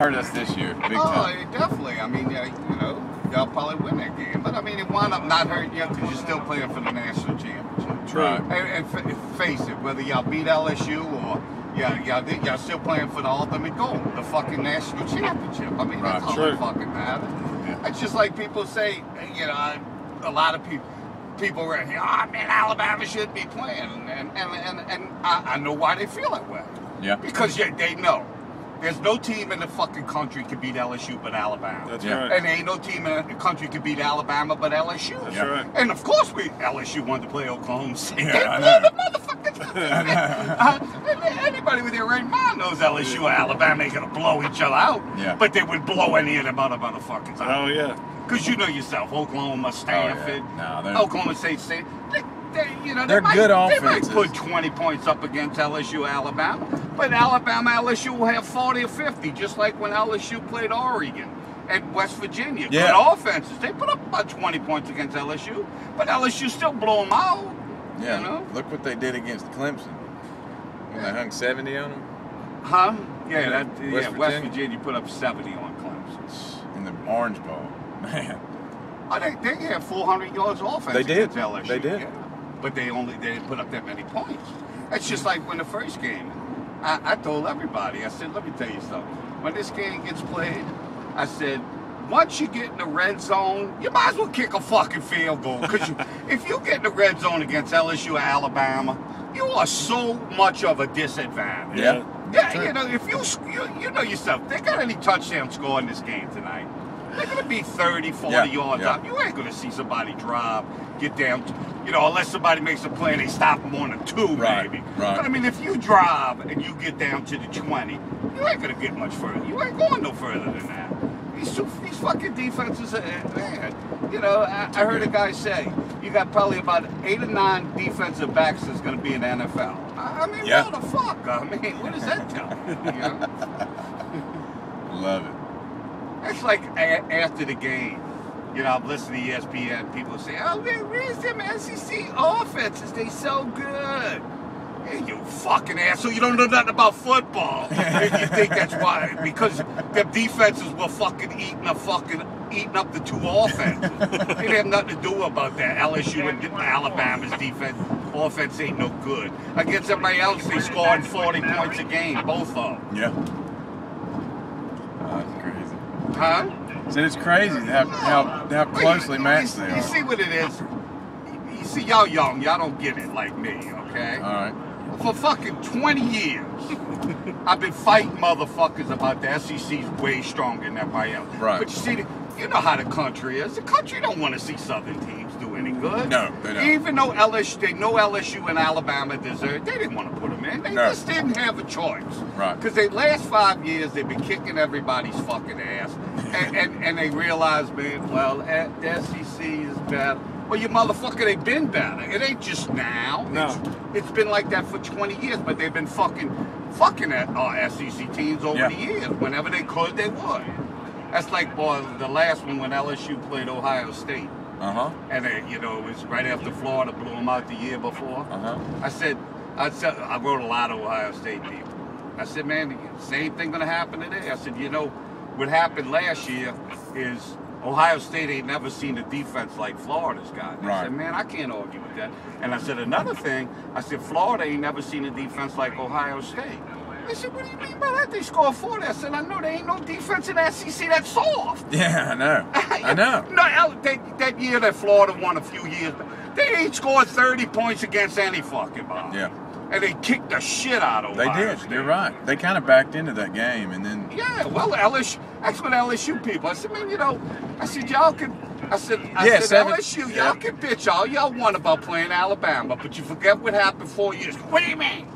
hurt us this year, big time. Definitely. I mean, you know, y'all probably win that game, but I mean, it wound up not hurting you because you're still playing for the national championship. True. And face it, whether y'all beat LSU or y'all still playing for the ultimate goal, the fucking national championship. I mean, that's all that fucking matters. Yeah. It's just like people say, you know, a lot of people are, man, Alabama shouldn't be playing, and I know why they feel that way. Yeah. Because they know. There's no team in the fucking country can beat LSU but Alabama. That's right. And there ain't no team in the country can beat Alabama but LSU. That's right. And of course LSU wanted to play Oklahoma State. Yeah, they blew the motherfuckers. Anybody with their right mind knows LSU or Alabama ain't gonna blow each other out. Yeah. But they would blow any of them other motherfuckers out. Oh yeah. Because you know yourself, Oklahoma, Stanford, Oklahoma State. They're good offenses. They might put 20 points up against LSU, Alabama, but Alabama, LSU will have 40 or 50, just like when LSU played Oregon and West Virginia. Yeah. Good offenses. They put up about 20 points against LSU, but LSU still blew them out. Yeah. You know? Look what they did against Clemson. When they hung 70 on them. Huh? Yeah, West Virginia put up 70 on Clemson. In the Orange Bowl. Man. Oh, they had 400 yards offense against LSU. They did. Yeah. But they didn't put up that many points. It's just like when the first game, I told everybody, I said, let me tell you something. When this game gets played, I said, once you get in the red zone, you might as well kick a fucking field goal. Because if you get in the red zone against LSU or Alabama, you are so much of a disadvantage. Yeah. Yeah, you know, if you know yourself, they got any touchdown score in this game tonight. They're going to be 30, 40 yards out. You ain't going to see somebody drive, get down, unless somebody makes a play and they stop them on a 2, maybe. Right. But, I mean, if you drive and you get down to the 20, you ain't going to get much further. You ain't going no further than that. These fucking defenses, man, I heard a guy say, you got probably about 8 or 9 defensive backs that's going to be in the NFL. I mean, what the fuck? I mean, what does that tell you? Love it. It's like after the game, I'm listening to ESPN, people say, oh, where's them SEC offenses? They so good. Hey, you fucking asshole, you don't know nothing about football. And you think that's why, because the defenses were fucking eating up the 2 offenses. They didn't have nothing to do about that. LSU and Alabama's offense ain't no good. Against everybody else, they scored 40 points a game, both of them. Yeah. Oh, that's crazy. Huh? So it's crazy how closely matched they are. You see what it is? You see, y'all young, y'all don't get it like me, okay? All right. For fucking 20 years, I've been fighting motherfuckers about the SEC's way stronger than everybody else. Right. But you see, you know how the country is. The country don't want to see Southern teams do any good. No, they don't. Even though LSU and Alabama deserved, they didn't want to put them in. They just didn't have a choice. Right. Because the last 5 years, they've been kicking everybody's fucking ass. and they realized, man, well, the SEC is better. Well, you motherfucker, they've been better. It ain't just now. No. It's been like that for 20 years, but they've been fucking at our SEC teams over the years. Whenever they could, they would. That's like, boy, the last one when LSU played Ohio State. Uh-huh. And, it was right after Florida blew them out the year before. Uh-huh. I wrote a lot of Ohio State people. I said, man, the same thing going to happen today. I said, what happened last year is Ohio State ain't never seen a defense like Florida's got. And I said, man, I can't argue with that. And I said, another thing, I said, Florida ain't never seen a defense like Ohio State. They said, what do you mean by that? They scored 40. I said, I know there ain't no defense in the SEC that's soft. Yeah, I know. I know. No, that year that Florida won a few years, they ain't scored 30 points against any fucking ball. Yeah. And they kicked the shit out of Ohio They did. You're right. They kind of backed into that game, and then... Yeah, well, LSU, that's what LSU people. I said, man, I said, y'all can... I said, LSU, y'all can bitch all y'all want about playing Alabama, but you forget what happened 4 years. What do you mean?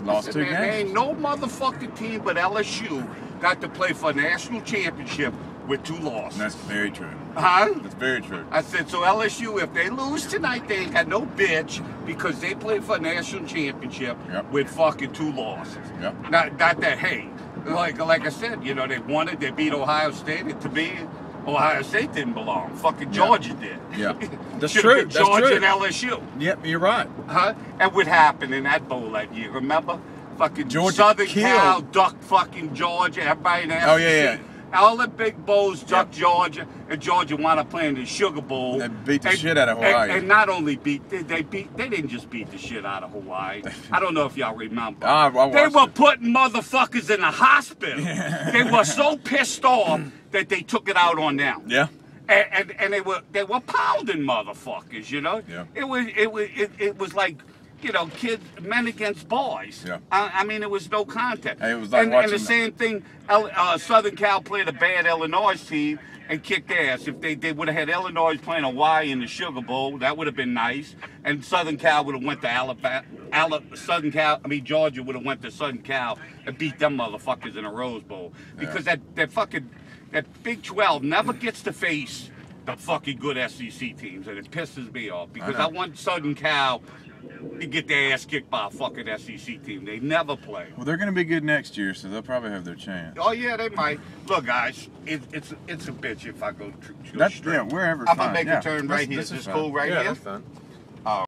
Lost 2 games. There ain't no motherfucking team but LSU got to play for a national championship with 2 losses. That's very true. Huh? That's very true. I said, so LSU, if they lose tonight, they ain't got no bitch because they played for a national championship with fucking 2 losses. Yep. Not that, hey, like I said, they beat Ohio State, and to me, Ohio State didn't belong. Fucking Georgia did. Yeah. That's Should've true. been Georgia and LSU. Yep, you're right. Huh? And what happened in that bowl that year, remember? fucking Georgia Southern killed. Cal ducked fucking Georgia. Everybody in the Oh, yeah, SEC. All the big bowls ducked Georgia, and Georgia wound up playing the Sugar Bowl. They beat the shit out of Hawaii. And not only they didn't just beat the shit out of Hawaii. I don't know if y'all remember. I they were it. putting motherfuckers in the hospital. Yeah. They were so pissed off that they took it out on them. Yeah. And they were pounding motherfuckers, you know. Yeah. It was like, you know, men against boys. Yeah. I mean, it was no contest. Hey, it was like and the same thing. Southern Cal played a bad Illinois team and kicked ass. If they would have had Illinois playing Hawaii in the Sugar Bowl, that would have been nice. And Southern Cal would have went to Georgia would have went to Southern Cal and beat them motherfuckers in a Rose Bowl because that Big 12 never gets to face the fucking good SEC teams, and it pisses me off because I want Southern Cal to get their ass kicked by a fucking SEC team. They never play. Well, they're going to be good next year, so they'll probably have their chance. Oh yeah, they might. Look, guys, it's a bitch if I go straight. Yeah, wherever. I'm gonna make a turn right here. This Is this fine. cool right yeah, here? That's fine.